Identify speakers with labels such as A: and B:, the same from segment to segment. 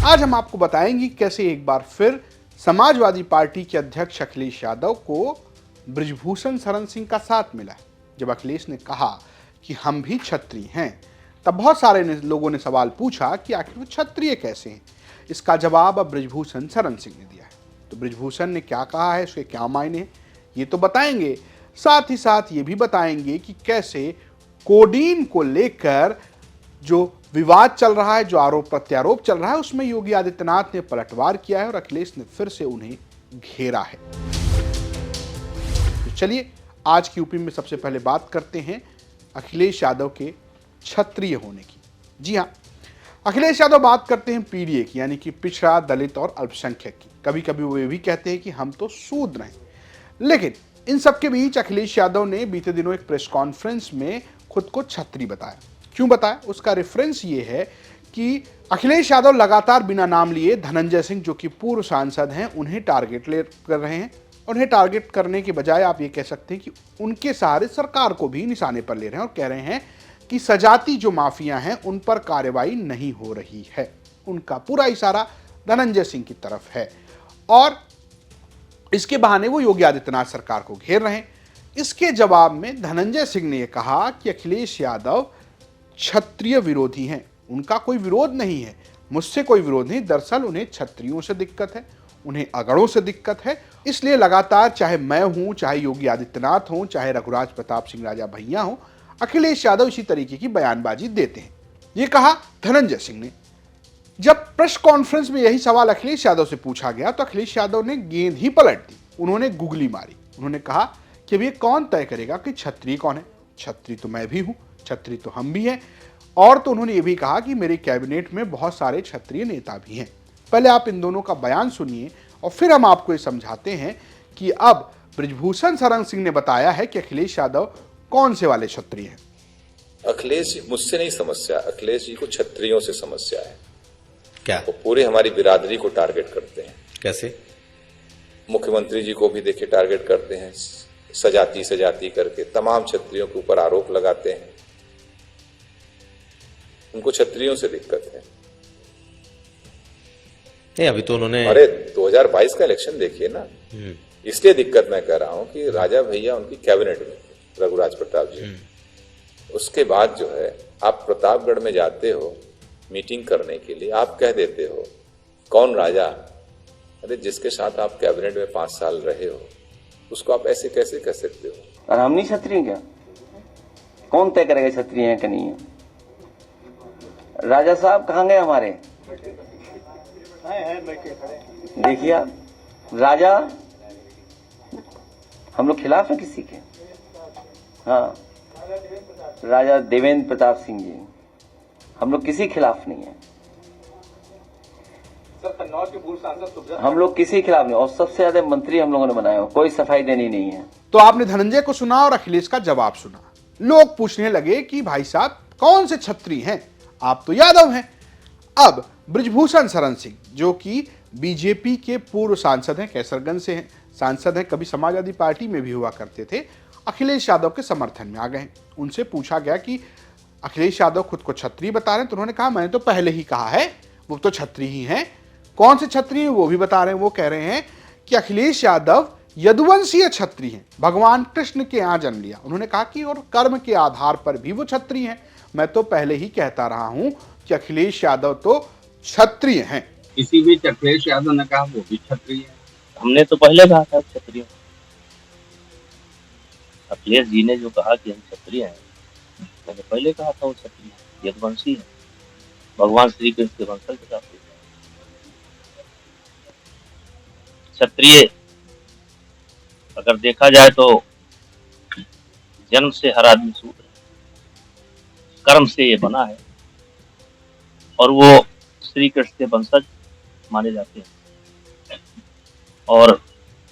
A: आज हम आपको बताएंगे कैसे एक बार फिर समाजवादी पार्टी के अध्यक्ष अखिलेश यादव को बृजभूषण शरण सिंह का साथ मिला। जब अखिलेश ने कहा कि हम भी क्षत्रिय हैं, तब बहुत सारे लोगों ने सवाल पूछा कि आखिर वो क्षत्रिय कैसे हैं। इसका जवाब अब बृजभूषण शरण सिंह ने दिया है। तो बृजभूषण ने क्या कहा है, उसके क्या मायने हैं, ये तो बताएंगे। साथ ही साथ ये भी बताएंगे कि कैसे कोडीन को लेकर जो विवाद चल रहा है, जो आरोप प्रत्यारोप चल रहा है, उसमें योगी आदित्यनाथ ने पलटवार किया है और अखिलेश ने फिर से उन्हें घेरा है। तो चलिए आज की यूपी में सबसे पहले बात करते हैं अखिलेश यादव के क्षत्रिय होने की। जी हाँ, अखिलेश यादव बात करते हैं पीडीए की, यानी कि पिछड़ा, दलित और अल्पसंख्यक की। कभी कभी वो ये भी कहते हैं कि हम तो शूद्र हैं। लेकिन इन सबके बीच अखिलेश यादव ने बीते दिनों एक प्रेस कॉन्फ्रेंस में खुद को क्षत्रिय बताया। क्यों बताया, उसका रेफरेंस ये है कि अखिलेश यादव लगातार बिना नाम लिए धनंजय सिंह, जो कि पूर्व सांसद हैं, उन्हें टारगेट कर रहे हैं। उन्हें टारगेट करने के बजाय आप ये कह सकते हैं कि उनके सहारे सरकार को भी निशाने पर ले रहे हैं और कह रहे हैं कि सजाती जो माफिया हैं उन पर कार्रवाई नहीं हो रही है। उनका पूरा इशारा धनंजय सिंह की तरफ है और इसके बहाने वो योगी आदित्यनाथ सरकार को घेर रहे हैं। इसके जवाब में धनंजय सिंह ने यह कहा कि अखिलेश यादव क्षत्रिय विरोधी हैं। उनका कोई विरोध नहीं है, मुझसे कोई विरोध नहीं। दरअसल उन्हें क्षत्रियों से दिक्कत है, उन्हें अगड़ों से दिक्कत है। इसलिए लगातार चाहे मैं हूं, चाहे योगी आदित्यनाथ हों, चाहे रघुराज प्रताप सिंह राजा भैया हों, अखिलेश यादव इसी तरीके की बयानबाजी देते हैं। ये कहा धनंजय सिंह ने। जब प्रेस कॉन्फ्रेंस में यही सवाल अखिलेश यादव से पूछा गया तो अखिलेश यादव ने गेंद ही पलट दी। उन्होंने गुगली मारी। उन्होंने कहा कि अब ये कौन तय करेगा कि क्षत्रिय कौन है। क्षत्रिय तो मैं भी हूं, क्षत्रिय तो हम भी हैं। और तो उन्होंने ये भी कहा कि मेरे कैबिनेट में बहुत सारे क्षत्रिय नेता भी हैं। पहले आप इन दोनों का बयान सुनिए और फिर हम आपको ये समझाते हैं कि अब बृजभूषण शरण सिंह ने बताया है कि अखिलेश यादव कौन से वाले क्षत्रिय हैं।
B: अखिलेश जी मुझसे नहीं समस्या, अखिलेश जी को क्षत्रियों से समस्या है।
C: क्या?
B: वो पूरे हमारी बिरादरी को टारगेट करते हैं।
C: कैसे?
B: मुख्यमंत्री जी को भी देखिए टारगेट करते हैं, सजाती करके तमाम क्षत्रियों के ऊपर आरोप लगाते हैं। उनको क्षत्रियों से दिक्कत है।
C: नहीं, अभी तो उन्होंने,
B: अरे 2022 का इलेक्शन देखिए ना, इसलिए दिक्कत मैं कह रहा हूं कि राजा भैया उनकी कैबिनेट में थे, रघुराज प्रताप जी। उसके बाद जो है आप प्रतापगढ़ में जाते हो मीटिंग करने के लिए, आप कह देते हो कौन राजा। अरे जिसके साथ आप कैबिनेट में 5 साल रहे हो उसको आप ऐसे कैसे कह सकते हो?
D: और हम नहीं क्षत्रिय क्या? कौन तय करेगा क्षत्रिय है कि नहीं है? राजा साहब कहाँ गए हमारे? देखिए आप, राजा हम लोग खिलाफ है किसी के? हाँ, राजा देवेंद्र प्रताप सिंह जी, हम लोग किसी खिलाफ नहीं है। हम लोग किसी खिलाफ नहीं, और सबसे ज्यादा मंत्री हम लोगों ने बनाए हो, कोई सफाई देनी नहीं है।
A: तो आपने धनंजय को सुना और अखिलेश का जवाब सुना। लोग पूछने लगे कि भाई साहब कौन से क्षत्रिय हैं, आप तो यादव हैं। अब बृजभूषण शरण सिंह, जो कि बीजेपी के पूर्व सांसद हैं, कैसरगंज से हैं, सांसद हैं, कभी समाजवादी पार्टी में भी हुआ करते थे, अखिलेश यादव के समर्थन में आ गए। उनसे पूछा गया कि अखिलेश यादव खुद को क्षत्रिय बता रहे हैं, तो उन्होंने कहा मैंने तो पहले ही कहा है वो तो क्षत्रिय ही हैं। कौन से क्षत्रिय वो भी बता रहे हैं। वो कह रहे हैं कि अखिलेश यादव यदुवंशीय क्षत्रिय हैं, भगवान कृष्ण के यहाँ जन्म लिया। उन्होंने कहा कि और कर्म के आधार पर भी वो क्षत्रिय हैं। मैं तो पहले ही कहता रहा हूं कि अखिलेश यादव तो क्षत्रिय हैं।
E: इसी बीच अखिलेश यादव ने कहा वो भी क्षत्रिय है।
F: हमने तो पहले कहा था क्षत्रिय। अखिलेश जी ने जो कहा कि हम क्षत्रिय हैं, मैंने पहले कहा था वो क्षत्रिय यदुवंशी है, भगवान श्री कृष्ण के वंशज के साथ। क्षत्रिय अगर देखा जाए तो जन्म से हर आदमी शूद्र है, कर्म से ये बना है और वो श्री कृष्ण के वंशज माने जाते हैं और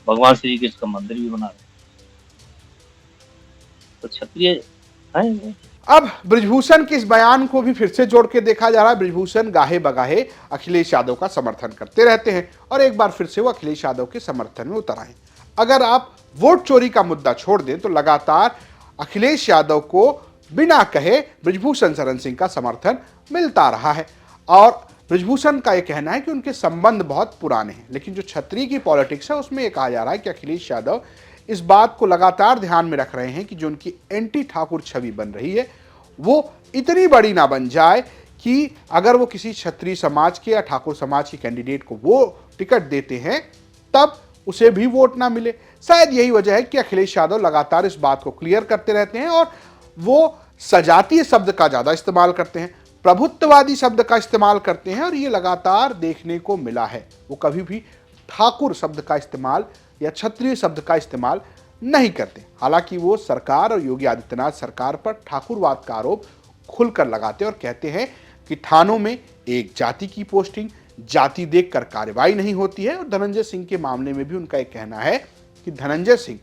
F: भगवान श्री कृष्ण का मंदिर भी बना है, तो क्षत्रिय है।
A: अब बृजभूषण के इस बयान को भी फिर से जोड़ के देखा जा रहा है। बृजभूषण गाहे बगाहे अखिलेश यादव का समर्थन करते रहते हैं और एक बार फिर से वो अखिलेश यादव के समर्थन में उतर आए। अगर आप वोट चोरी का मुद्दा छोड़ दें तो लगातार अखिलेश यादव को बिना कहे बृजभूषण शरण सिंह का समर्थन मिलता रहा है और ब्रजभूषण का यह कहना है कि उनके संबंध बहुत पुराने हैं, लेकिन जो छतरी की पॉलिटिक्स है उसमें यह कहा जा रहा है कि अखिलेश यादव इस बात को लगातार ध्यान में रख रहे हैं कि जो उनकी एंटी ठाकुर छवि बन रही है वो इतनी बड़ी ना बन जाए कि अगर वो किसी क्षत्रिय समाज के या ठाकुर समाज के कैंडिडेट को वो टिकट देते हैं तब उसे भी वोट ना मिले। शायद यही वजह है कि अखिलेश यादव लगातार इस बात को क्लियर करते रहते हैं और वो सजातीय शब्द का ज्यादा इस्तेमाल करते हैं, प्रभुत्ववादी शब्द का इस्तेमाल करते हैं और ये लगातार देखने को मिला है। वो कभी भी ठाकुर शब्द का इस्तेमाल या क्षत्रिय शब्द का इस्तेमाल नहीं करते। हालांकि वो सरकार और योगी आदित्यनाथ सरकार पर ठाकुरवाद का आरोप खुलकर लगाते और कहते हैं कि थानों में एक जाति की पोस्टिंग, जाति देखकर कार्रवाई नहीं होती है। और धनंजय सिंह के मामले में भी उनका एक कहना है कि धनंजय सिंह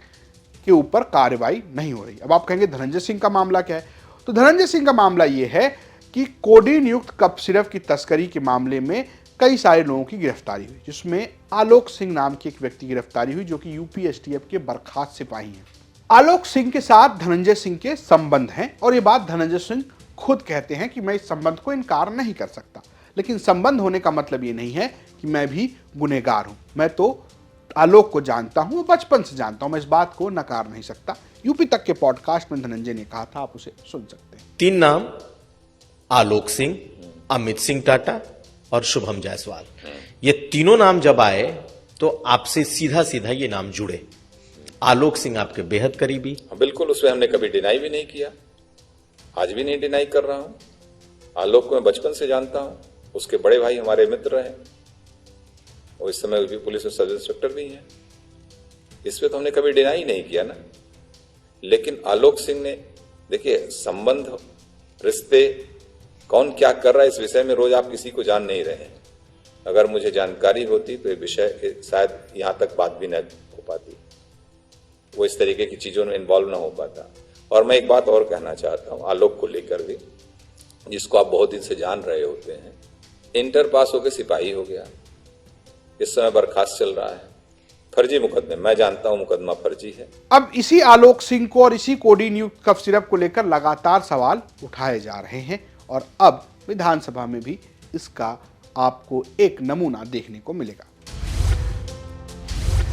A: के ऊपर कार्रवाई नहीं हो रही। अब आप कहेंगे धनंजय सिंह का मामला क्या है? तो धनंजय सिंह का मामला यह है कि कोडीन युक्त कप सिरप की तस्करी के मामले में कई सारे लोगों की गिरफ्तारी हुई, जिसमें आलोक सिंह नाम के एक व्यक्ति की गिरफ्तारी हुई जो कि यूपी एसटीएफ के बर्खास्त सिपाही हैं। आलोक सिंह के साथ धनंजय सिंह के संबंध हैं और ये बात धनंजय सिंह खुद कहते हैं कि मैं इस संबंध को इनकार नहीं कर सकता, लेकिन संबंध होने का मतलब ये नहीं है कि मैं भी गुनहगार हूं। मैं तो आलोक को जानता हूं, बचपन से जानता हूं, मैं इस बात को नकार नहीं सकता। यूपी तक के पॉडकास्ट में धनंजय ने कहा था, आप उसे सुन सकते हैं।
C: 3 नाम आलोक सिंह, अमित सिंह टाटा और शुभम जायसवाल, ये तीनों नाम जब आए तो आपसे सीधा सीधा ये नाम जुड़े। आलोक सिंह आपके बेहद करीबी।
B: बिल्कुल, उसमें हमने कभी डिनाई भी नहीं किया, आज भी नहीं डिनाई कर रहा हूं। आलोक को मैं बचपन से जानता हूं, उसके बड़े भाई हमारे मित्र हैं और इस समय भी पुलिस में सब इंस्पेक्टर भी हैं। इसमें तो हमने कभी डिनाई नहीं किया ना। लेकिन आलोक सिंह ने, देखिए, संबंध, रिश्ते, कौन क्या कर रहा है इस विषय में रोज आप किसी को जान नहीं रहे हैं। अगर मुझे जानकारी होती तो ये विषय शायद यहां तक बात भी न हो पाती, वो इस तरीके की चीजों में इन्वॉल्व ना हो पाता। और मैं एक बात और कहना चाहता हूं आलोक को लेकर भी, जिसको आप बहुत दिन से जान रहे होते हैं। इंटर पास होकर सिपाही हो गया, इस समय बर्खास्त चल रहा है, फर्जी मुकदमे, मैं जानता हूं मुकदमा फर्जी है।
A: अब इसी आलोक सिंह को और इसी कोडीन युक्त कफ सिरप को लेकर लगातार सवाल उठाए जा रहे हैं और अब विधानसभा में भी इसका आपको एक नमूना देखने को मिलेगा।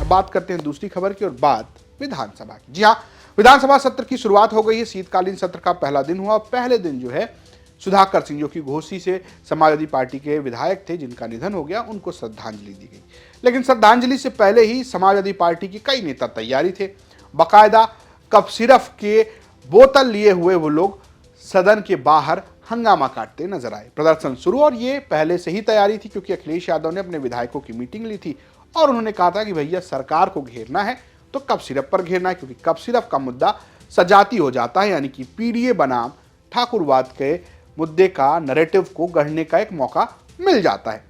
A: अब बात करते हैं दूसरी खबर की और बात विधानसभा की। जी हाँ, विधानसभा सत्र की शुरुआत हो गई है। शीतकालीन सत्र का पहला दिन हुआ। पहले दिन जो है सुधाकर सिंह, जो कि घोसी से समाजवादी पार्टी के विधायक थे जिनका निधन हो गया, उनको श्रद्धांजलि दी गई। लेकिन श्रद्धांजलि से पहले ही समाजवादी पार्टी के कई नेता तैयारी थे। बाकायदा कप सिरप के बोतल लिए हुए वो लोग सदन के बाहर हंगामा काटते नजर आए। प्रदर्शन शुरू, और ये पहले से ही तैयारी थी क्योंकि अखिलेश यादव ने अपने विधायकों की मीटिंग ली थी और उन्होंने कहा था कि भैया सरकार को घेरना है तो कप सिरप पर घेरना है, क्योंकि कप सिरप का मुद्दा सजाती हो जाता है, यानी कि पीडीए बनाम ठाकुरवाद के मुद्दे का नैरेटिव को गढ़ने का एक मौका मिल जाता है।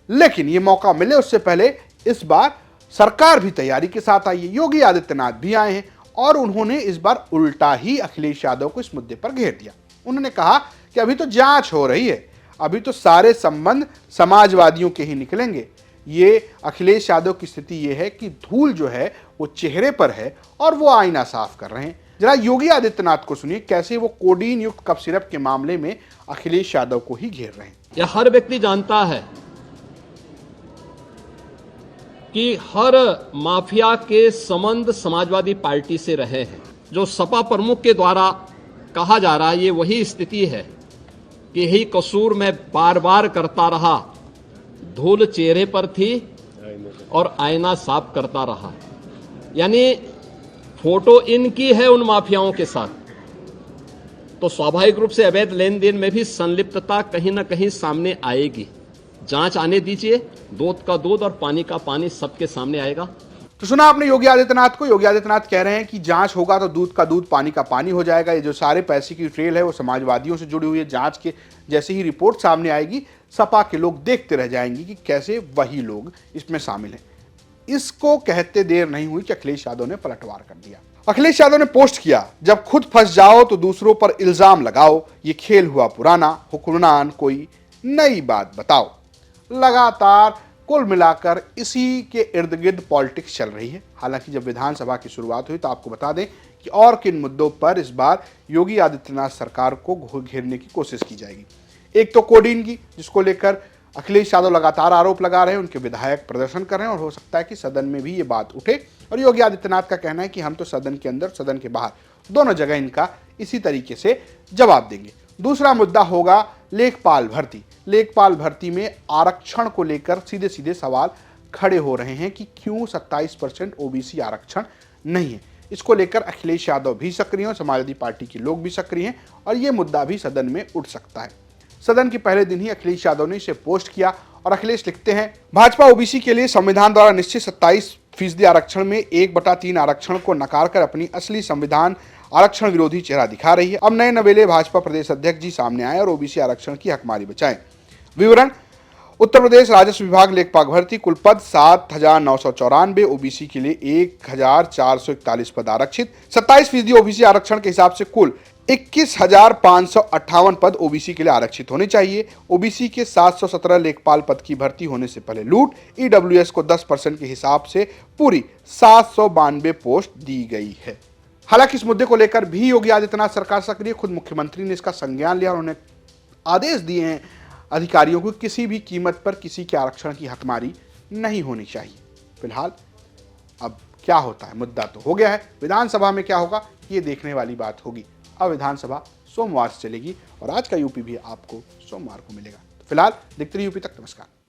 A: लेकिन ये मौका मिले उससे पहले इस बार सरकार भी तैयारी के साथ आई है। योगी आदित्यनाथ भी आए हैं और उन्होंने इस बार उल्टा ही अखिलेश यादव को इस मुद्दे पर घेर दिया। उन्होंने कहा कि अभी तो जांच हो रही है, अभी तो सारे संबंध समाजवादियों के ही निकलेंगे। ये अखिलेश यादव की स्थिति ये है कि धूल जो है वो चेहरे पर है और वो आईना साफ कर रहे हैं। जरा योगी आदित्यनाथ को सुनिए कैसे वो कोडीन युक्त कप सिरप के मामले में अखिलेश यादव को ही घेर रहे हैं।
G: यह हर व्यक्ति जानता है कि हर माफिया के संबंध समाजवादी पार्टी से रहे हैं। जो सपा प्रमुख के द्वारा कहा जा रहा है ये वही स्थिति है कि यही कसूर मैं बार बार करता रहा, धूल चेहरे पर थी और आईना साफ करता रहा। यानी फोटो इनकी है उन माफियाओं के साथ, तो स्वाभाविक रूप से अवैध लेन देन में भी संलिप्तता कहीं ना कहीं सामने आएगी। जांच आने दीजिए, दूध का दूध और पानी का पानी सबके सामने आएगा।
A: तो सुना आपने योगी आदित्यनाथ को। योगी आदित्यनाथ कह रहे हैं कि जांच होगा तो दूध का दूध पानी का पानी हो जाएगा। ये जो सारे पैसे की ट्रेल है वो समाजवादियों से जुड़ी हुई है। जांच के जैसे ही रिपोर्ट सामने आएगी सपा के लोग देखते रह जाएंगे कि कैसे वही लोग इसमें शामिल हैं। इसको कहते देर नहीं हुई कि अखिलेश यादव ने पलटवार कर दिया। अखिलेश यादव ने पोस्ट किया, जब खुद फंस जाओ तो दूसरों पर इल्जाम लगाओ, ये खेल हुआ पुराना, हुक्मरान कोई नई बात बताओ। लगातार कुल मिलाकर इसी के इर्द गिर्द पॉलिटिक्स चल रही है। हालांकि जब विधानसभा की शुरुआत हुई तो आपको बता दें कि और किन मुद्दों पर इस बार योगी आदित्यनाथ सरकार को घेरने की कोशिश की जाएगी। एक तो कोडीन की, जिसको लेकर अखिलेश यादव लगातार आरोप लगा रहे हैं, उनके विधायक प्रदर्शन कर रहे हैं और हो सकता है कि सदन में भी ये बात उठे। और योगी आदित्यनाथ का कहना है कि हम तो सदन के अंदर, सदन के बाहर दोनों जगह इनका इसी तरीके से जवाब देंगे। दूसरा मुद्दा होगा लेखपाल भर्ती। लेखपाल भर्ती में आरक्षण को लेकर सीधे सीधे सवाल खड़े हो रहे हैं कि क्यों 27% ओबीसी आरक्षण नहीं है। इसको लेकर अखिलेश यादव भी सक्रिय हैं, समाजवादी पार्टी के लोग भी सक्रिय हैं और ये मुद्दा भी सदन में उठ सकता है। सदन के पहले दिन ही अखिलेश यादव ने इसे पोस्ट किया और अखिलेश लिखते हैं, भाजपा ओबीसी के लिए संविधान द्वारा निश्चित 27% आरक्षण में 1/3 आरक्षण को नकार कर अपनी असली संविधान आरक्षण विरोधी चेहरा दिखा रही है। अब नए नवेले भाजपा प्रदेश अध्यक्ष जी सामने आए और ओबीसी आरक्षण की हकमारी बचाएं। विवरण: उत्तर प्रदेश राजस्व विभाग लेखपाल भर्ती, कुल पद 7,994, ओबीसी के लिए 1,441 पद आरक्षित। 27% ओबीसी आरक्षण के हिसाब से कुल 21,558 पद ओबीसी के लिए आरक्षित होने चाहिए। ओबीसी के 717 लेखपाल पद की भर्ती होने से पहले लूट। ईडब्ल्यूएस को 10% के हिसाब से पूरी 792 पोस्ट दी गई है। हालांकि इस मुद्दे को लेकर भी योगी आदित्यनाथ सरकार सक्रिय, खुद मुख्यमंत्री ने इसका संज्ञान लिया और उन्होंने आदेश दिए हैं अधिकारियों को किसी भी कीमत पर किसी के आरक्षण की हकमारी नहीं होनी चाहिए। फिलहाल अब क्या होता है, मुद्दा तो हो गया है, विधानसभा में क्या होगा ये देखने वाली बात होगी। अब विधानसभा सोमवार से चलेगी और आज का यूपी भी आपको सोमवार को मिलेगा। तो फिलहाल देखते रहिए यूपी तक। नमस्कार।